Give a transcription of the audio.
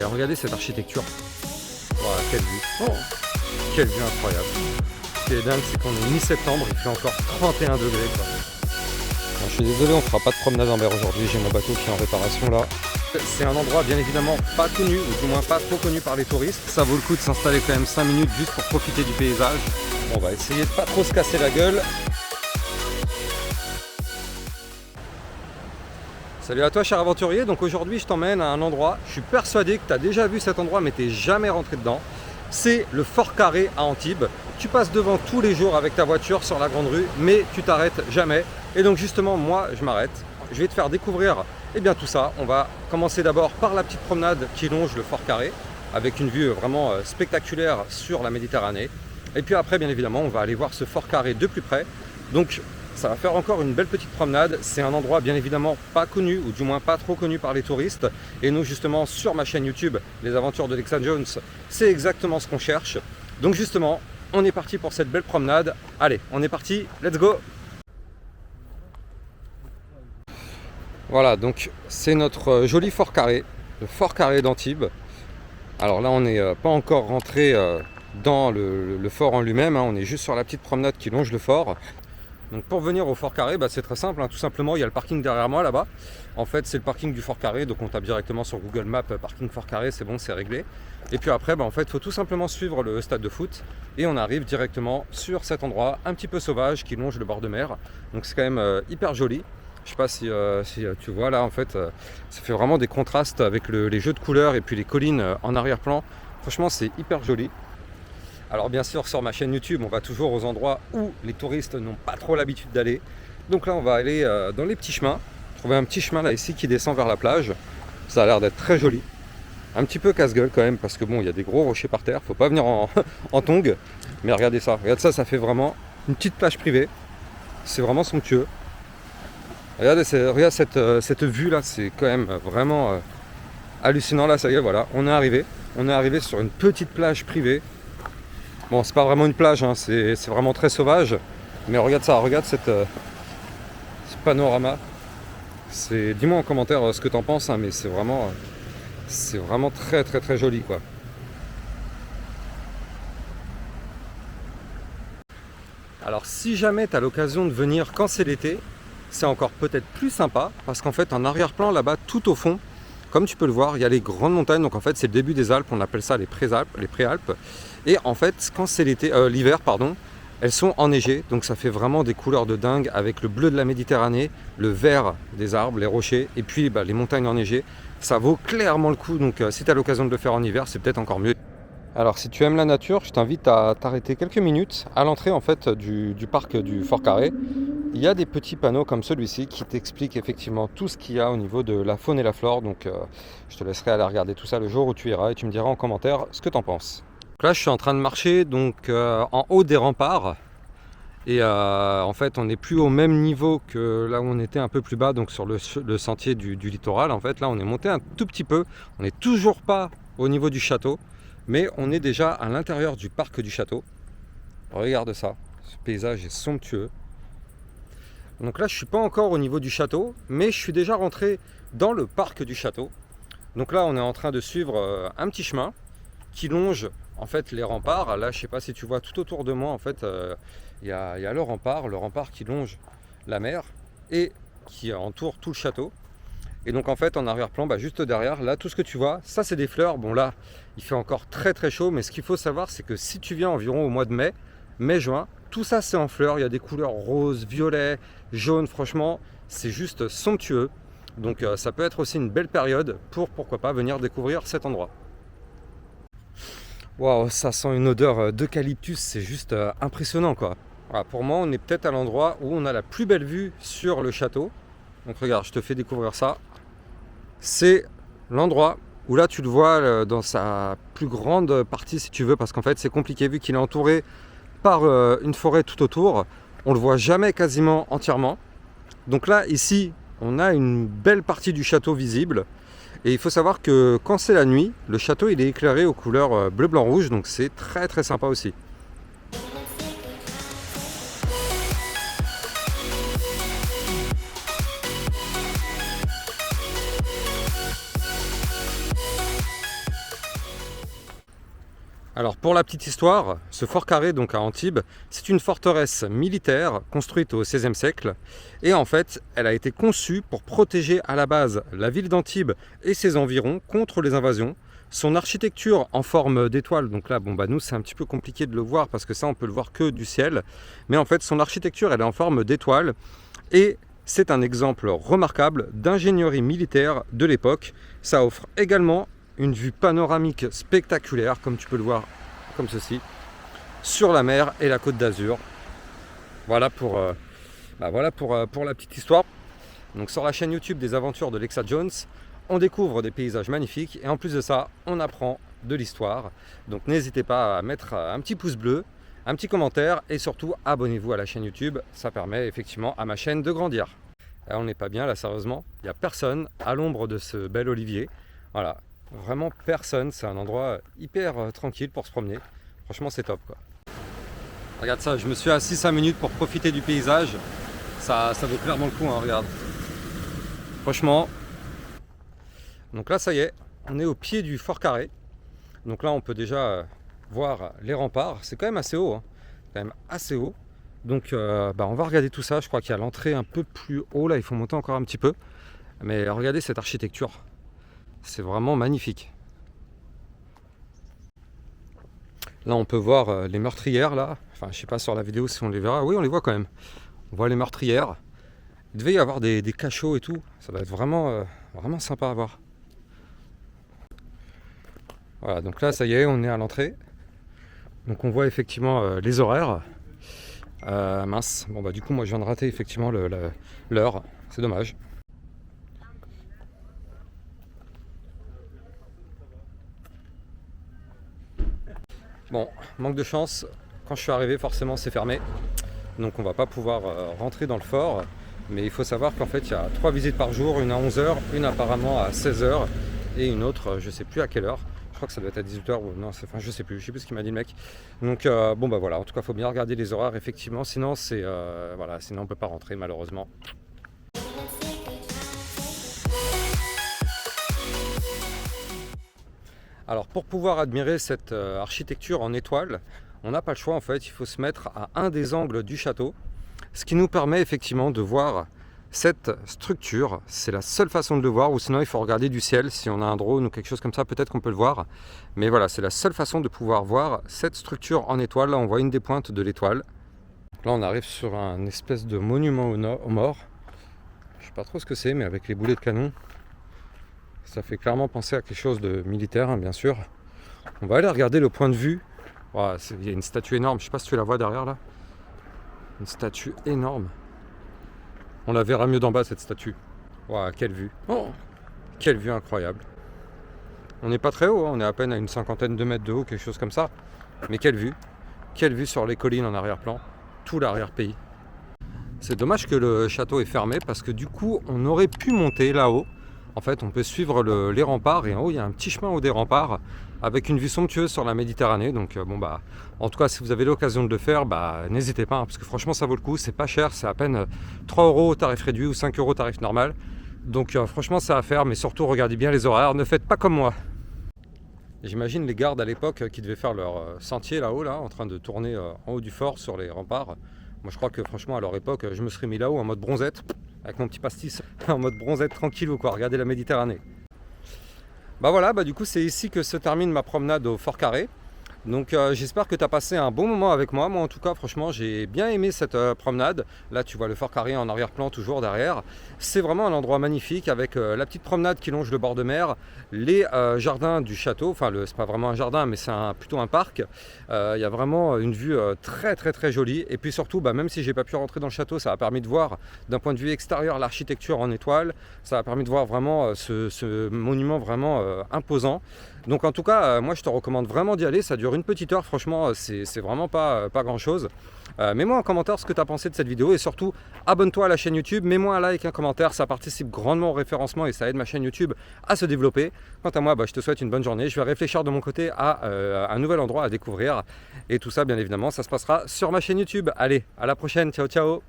Et regardez cette architecture. Voilà, quelle vue. Oh, quelle vue incroyable. Ce qui est dingue, c'est qu'on est mi-septembre, il fait encore 31 degrés. Quoi. Bon, je suis désolé, on fera pas de promenade en mer aujourd'hui, j'ai mon bateau qui est en réparation là. C'est un endroit bien évidemment pas connu, ou du moins pas trop connu par les touristes. Ça vaut le coup de s'installer quand même 5 minutes juste pour profiter du paysage. On va essayer de pas trop se casser la gueule. Salut à toi cher aventurier, donc aujourd'hui je t'emmène à un endroit, je suis persuadé que tu as déjà vu cet endroit mais tu n'es jamais rentré dedans. C'est le Fort Carré à Antibes. Tu passes devant tous les jours avec ta voiture sur la grande rue, mais tu t'arrêtes jamais. Et donc justement moi je m'arrête, je vais te faire découvrir tout ça. On va commencer d'abord par la petite promenade qui longe le Fort Carré, avec une vue vraiment spectaculaire sur la Méditerranée. Et puis après bien évidemment on va aller voir ce Fort Carré de plus près. Donc ça va faire encore une belle petite promenade. C'est un endroit bien évidemment pas connu, ou du moins pas trop connu par les touristes. Et nous justement sur ma chaîne YouTube, Les Aventures de Lexan Jones, c'est exactement ce qu'on cherche. Donc justement, on est parti pour cette belle promenade. Allez, on est parti, let's go! Voilà, donc c'est notre joli Fort Carré, le Fort Carré d'Antibes. Alors là, on n'est pas encore rentré dans le fort en lui-même, hein. On est juste sur la petite promenade qui longe le fort. Donc pour venir au Fort Carré, c'est très simple, hein. Tout simplement il y a le parking derrière moi là-bas. En fait c'est le parking du Fort Carré, donc on tape directement sur Google Maps parking Fort Carré, c'est bon, c'est réglé. Et puis après en fait il faut tout simplement suivre le stade de foot et on arrive directement sur cet endroit un petit peu sauvage qui longe le bord de mer. Donc c'est quand même hyper joli. Je sais pas si tu vois là en fait, ça fait vraiment des contrastes avec les jeux de couleurs et puis les collines en arrière-plan. Franchement c'est hyper joli. Alors bien sûr sur ma chaîne YouTube on va toujours aux endroits où les touristes n'ont pas trop l'habitude d'aller. Donc là on va aller dans les petits chemins, trouver un petit chemin là ici qui descend vers la plage. Ça a l'air d'être très joli. Un petit peu casse-gueule quand même parce que bon il y a des gros rochers par terre, faut pas venir en tongs. Mais regardez ça, ça fait vraiment une petite plage privée. C'est vraiment somptueux. Regarde cette vue là, c'est quand même vraiment hallucinant. Là ça y est, voilà, on est arrivé sur une petite plage privée. Bon, c'est pas vraiment une plage, hein, c'est vraiment très sauvage. Mais regarde ça, regarde ce panorama. Dis-moi en commentaire ce que t'en penses, hein, mais c'est vraiment très très très joli quoi. Alors si jamais tu as l'occasion de venir quand c'est l'été, c'est encore peut-être plus sympa parce qu'en fait en arrière-plan là-bas tout au fond, comme tu peux le voir, il y a les grandes montagnes, donc en fait c'est le début des Alpes, on appelle ça les préalpes. Et en fait quand c'est l'hiver, elles sont enneigées, donc ça fait vraiment des couleurs de dingue avec le bleu de la Méditerranée, le vert des arbres, les rochers, et puis les montagnes enneigées. Ça vaut clairement le coup, donc si tu as l'occasion de le faire en hiver, c'est peut-être encore mieux. Alors si tu aimes la nature, je t'invite à t'arrêter quelques minutes à l'entrée en fait du parc du Fort Carré. Il y a des petits panneaux comme celui-ci qui t'expliquent effectivement tout ce qu'il y a au niveau de la faune et la flore. Donc je te laisserai aller regarder tout ça le jour où tu iras et tu me diras en commentaire ce que tu en penses. Donc là je suis en train de marcher en haut des remparts. Et en fait on n'est plus au même niveau que là où on était un peu plus bas, donc sur le sentier du littoral. En fait là on est monté un tout petit peu. On n'est toujours pas au niveau du château, mais on est déjà à l'intérieur du parc du château. Regarde ça, ce paysage est somptueux. Donc là je suis pas encore au niveau du château, mais je suis déjà rentré dans le parc du château. Donc là on est en train de suivre un petit chemin qui longe en fait les remparts. Là je sais pas si tu vois tout autour de moi en fait il y a le rempart qui longe la mer et qui entoure tout le château. Et donc en fait en arrière-plan juste derrière là tout ce que tu vois ça c'est des fleurs. Bon là il fait encore très très chaud, mais ce qu'il faut savoir c'est que si tu viens environ au mois de mai-juin, tout ça c'est en fleurs, il y a des couleurs roses, violets, jaunes, franchement c'est juste somptueux. Donc ça peut être aussi une belle période pour pourquoi pas venir découvrir cet endroit. Waouh, ça sent une odeur d'eucalyptus, c'est juste impressionnant quoi. Voilà, pour moi on est peut-être à l'endroit où on a la plus belle vue sur le château. Donc regarde, je te fais découvrir ça. C'est l'endroit où là tu le vois dans sa plus grande partie si tu veux, parce qu'en fait c'est compliqué vu qu'il est entouré par une forêt tout autour. On le voit jamais quasiment entièrement. Donc là ici on a une belle partie du château visible. Et il faut savoir que quand c'est la nuit, le château il est éclairé aux couleurs bleu, blanc, rouge, donc c'est très très sympa aussi. Alors pour la petite histoire, ce fort carré donc à Antibes, c'est une forteresse militaire construite au XVIe siècle et en fait elle a été conçue pour protéger à la base la ville d'Antibes et ses environs contre les invasions. Son architecture en forme d'étoile, donc là bon bah nous c'est un petit peu compliqué de le voir parce que ça on peut le voir que du ciel, mais en fait son architecture elle est en forme d'étoile et c'est un exemple remarquable d'ingénierie militaire de l'époque. Ça offre également une vue panoramique spectaculaire, comme tu peux le voir, comme ceci, sur la mer et la côte d'Azur. Voilà pour la petite histoire. Donc sur la chaîne YouTube des aventures de Lexa Jones, on découvre des paysages magnifiques et en plus de ça, on apprend de l'histoire. Donc n'hésitez pas à mettre un petit pouce bleu, un petit commentaire et surtout abonnez-vous à la chaîne YouTube. Ça permet effectivement à ma chaîne de grandir. Là, on n'est pas bien là, sérieusement. Il n'y a personne à l'ombre de ce bel olivier. Voilà. Vraiment personne, c'est un endroit hyper tranquille pour se promener. Franchement c'est top quoi. Regarde ça, je me suis assis 5 minutes pour profiter du paysage. Ça vaut clairement le coup, hein, regarde. Franchement. Donc là ça y est, on est au pied du fort carré. Donc là on peut déjà voir les remparts. C'est quand même assez haut, hein. Quand même assez haut. Donc on va regarder tout ça. Je crois qu'il y a l'entrée un peu plus haut là, il faut monter encore un petit peu. Mais regardez cette architecture. C'est vraiment magnifique. Là on peut voir les meurtrières là. Enfin je sais pas sur la vidéo si on les verra. Oui on les voit quand même. On voit les meurtrières. Il devait y avoir des cachots et tout. Ça va être vraiment sympa à voir. Voilà donc là ça y est on est à l'entrée. Donc on voit effectivement les horaires. Mince. Bon bah du coup moi je viens de rater effectivement l'heure. C'est dommage. Bon, manque de chance, quand je suis arrivé forcément c'est fermé, donc on va pas pouvoir rentrer dans le fort, mais il faut savoir qu'en fait il y a 3 visites par jour, une à 11 h, une apparemment à 16 h et une autre je sais plus à quelle heure, je crois que ça doit être à 18 h ou non, enfin je sais plus ce qu'il m'a dit le mec. Donc bon bah voilà, en tout cas il faut bien regarder les horaires effectivement, sinon c'est voilà, sinon on peut pas rentrer malheureusement. Alors pour pouvoir admirer cette architecture en étoile, on n'a pas le choix en fait, il faut se mettre à un des angles du château, ce qui nous permet effectivement de voir cette structure. C'est la seule façon de le voir, ou sinon il faut regarder du ciel, si on a un drone ou quelque chose comme ça, peut-être qu'on peut le voir. Mais voilà, c'est la seule façon de pouvoir voir cette structure en étoile. Là on voit une des pointes de l'étoile. Là on arrive sur un espèce de monument aux morts. Je sais pas trop ce que c'est, mais avec les boulets de canon. Ça fait clairement penser à quelque chose de militaire, hein, bien sûr. On va aller regarder le point de vue. Oh, il y a une statue énorme, je sais pas si tu la vois derrière là. Une statue énorme. On la verra mieux d'en bas cette statue. Oh, quelle vue. Oh, quelle vue incroyable. On n'est pas très haut, hein, on est à peine à une 50aine de mètres de haut, quelque chose comme ça. Mais quelle vue. Quelle vue sur les collines en arrière-plan. Tout l'arrière-pays. C'est dommage que le château est fermé parce que du coup on aurait pu monter là-haut. En fait, on peut suivre les remparts et en haut, il y a un petit chemin au haut des remparts avec une vue somptueuse sur la Méditerranée. Donc, en tout cas, si vous avez l'occasion de le faire, n'hésitez pas, hein, parce que franchement, ça vaut le coup. C'est pas cher, c'est à peine 3 € au tarif réduit ou 5 € tarif normal. Donc, franchement, c'est à faire, mais surtout, regardez bien les horaires. Ne faites pas comme moi. J'imagine les gardes à l'époque qui devaient faire leur sentier là-haut, en train de tourner en haut du fort sur les remparts. Moi, je crois que franchement, à leur époque, je me serais mis là-haut en mode bronzette. Avec mon petit pastis en mode bronzette tranquille ou quoi, regardez la Méditerranée. Voilà, du coup c'est ici que se termine ma promenade au Fort Carré. Donc j'espère que tu as passé un bon moment avec moi. Moi en tout cas franchement j'ai bien aimé cette promenade. Là tu vois le Fort Carré en arrière-plan toujours derrière. C'est vraiment un endroit magnifique avec la petite promenade qui longe le bord de mer, les jardins du château, enfin c'est pas vraiment un jardin mais c'est plutôt un parc. Il y a vraiment une vue très très très jolie. Et puis surtout même si j'ai pas pu rentrer dans le château, ça a permis de voir d'un point de vue extérieur l'architecture en étoile. Ça a permis de voir vraiment ce monument vraiment imposant. Donc en tout cas, moi je te recommande vraiment d'y aller, ça dure une petite heure, franchement c'est vraiment pas grand chose. Mets-moi en commentaire ce que tu as pensé de cette vidéo et surtout abonne-toi à la chaîne YouTube, mets-moi un like, un commentaire, ça participe grandement au référencement et ça aide ma chaîne YouTube à se développer. Quant à moi, je te souhaite une bonne journée, je vais réfléchir de mon côté à un nouvel endroit à découvrir et tout ça bien évidemment ça se passera sur ma chaîne YouTube. Allez, à la prochaine, ciao ciao.